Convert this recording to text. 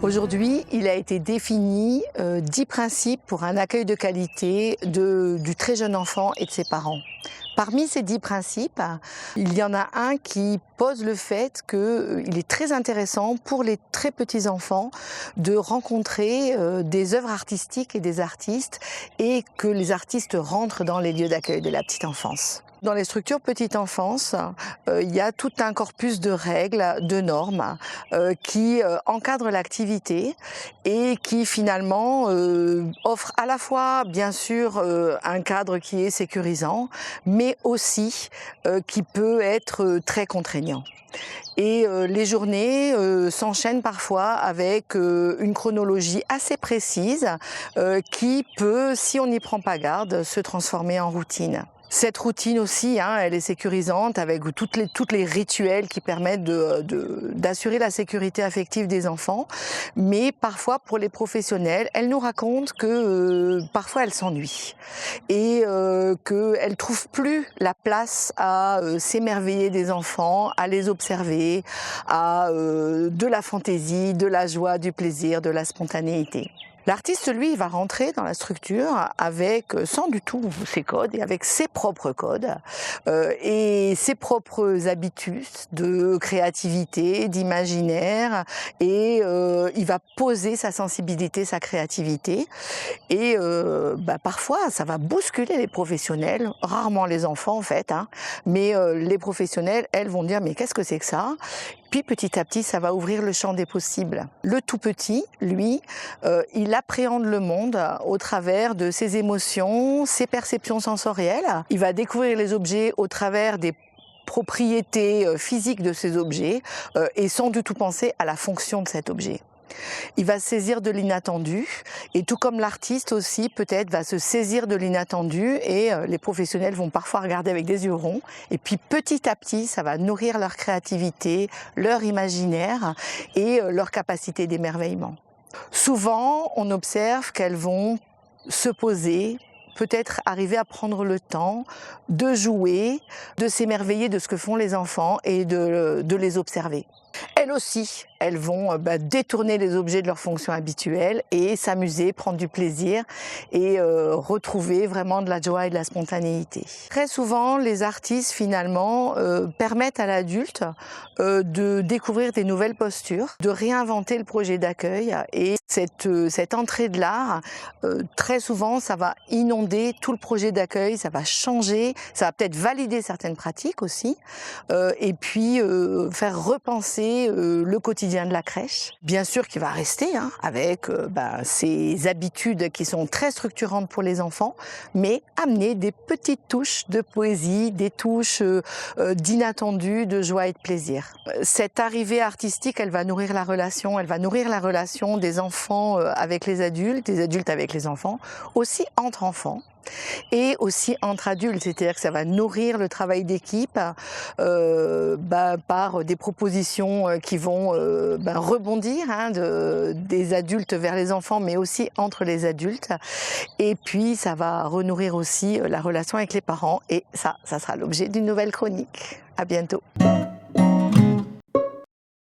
Aujourd'hui, il a été défini 10 principes pour un accueil de qualité du très jeune enfant et de ses parents. Parmi ces 10 principes, il y en a un qui pose le fait qu'il est très intéressant pour les très petits enfants de rencontrer des œuvres artistiques et des artistes et que les artistes rentrent dans les lieux d'accueil de la petite enfance. Dans les structures petite enfance, il y a tout un corpus de règles, de normes qui encadrent l'activité et qui finalement offrent à la fois bien sûr un cadre qui est sécurisant, mais aussi qui peut être très contraignant. Et les journées s'enchaînent parfois avec une chronologie assez précise qui peut, si on n'y prend pas garde, se transformer en routine. Cette routine aussi, elle est sécurisante avec toutes les rituels qui permettent d'assurer la sécurité affective des enfants. Mais parfois, pour les professionnels, elle nous raconte que parfois elle s'ennuie et qu'elle ne trouve plus la place à s'émerveiller des enfants, à les observer, à de la fantaisie, de la joie, du plaisir, de la spontanéité. L'artiste, lui, il va rentrer dans la structure avec, sans du tout ses codes, et avec ses propres codes et ses propres habitudes de créativité, d'imaginaire, et il va poser sa sensibilité, sa créativité. Et parfois, ça va bousculer les professionnels, rarement les enfants en fait, mais les professionnels, elles, vont dire « mais qu'est-ce que c'est que ça ?» Puis petit à petit, ça va ouvrir le champ des possibles. Le tout petit, lui, il appréhende le monde au travers de ses émotions, ses perceptions sensorielles. Il va découvrir les objets au travers des propriétés physiques de ces objets et sans du tout penser à la fonction de cet objet. Il va se saisir de l'inattendu et tout comme l'artiste aussi peut-être va se saisir de l'inattendu et les professionnels vont parfois regarder avec des yeux ronds et puis petit à petit ça va nourrir leur créativité, leur imaginaire et leur capacité d'émerveillement. Souvent on observe qu'elles vont se poser, peut-être arriver à prendre le temps de jouer, de s'émerveiller de ce que font les enfants et de les observer. Elles aussi, elles vont détourner les objets de leur fonction habituelle et s'amuser, prendre du plaisir et retrouver vraiment de la joie et de la spontanéité. Très souvent, les artistes finalement permettent à l'adulte de découvrir des nouvelles postures, de réinventer le projet d'accueil et cette entrée de l'art, très souvent, ça va inonder tout le projet d'accueil, ça va changer, ça va peut-être valider certaines pratiques aussi et puis faire repenser le quotidien de la crèche. Bien sûr qu'il va rester avec ces habitudes qui sont très structurantes pour les enfants, mais amener des petites touches de poésie, des touches d'inattendu, de joie et de plaisir. Cette arrivée artistique, elle va nourrir la relation des enfants avec les adultes, des adultes avec les enfants, aussi entre enfants. Et aussi entre adultes, c'est-à-dire que ça va nourrir le travail d'équipe par des propositions qui vont rebondir des adultes vers les enfants, mais aussi entre les adultes. Et puis ça va renourrir aussi la relation avec les parents et ça sera l'objet d'une nouvelle chronique. À bientôt.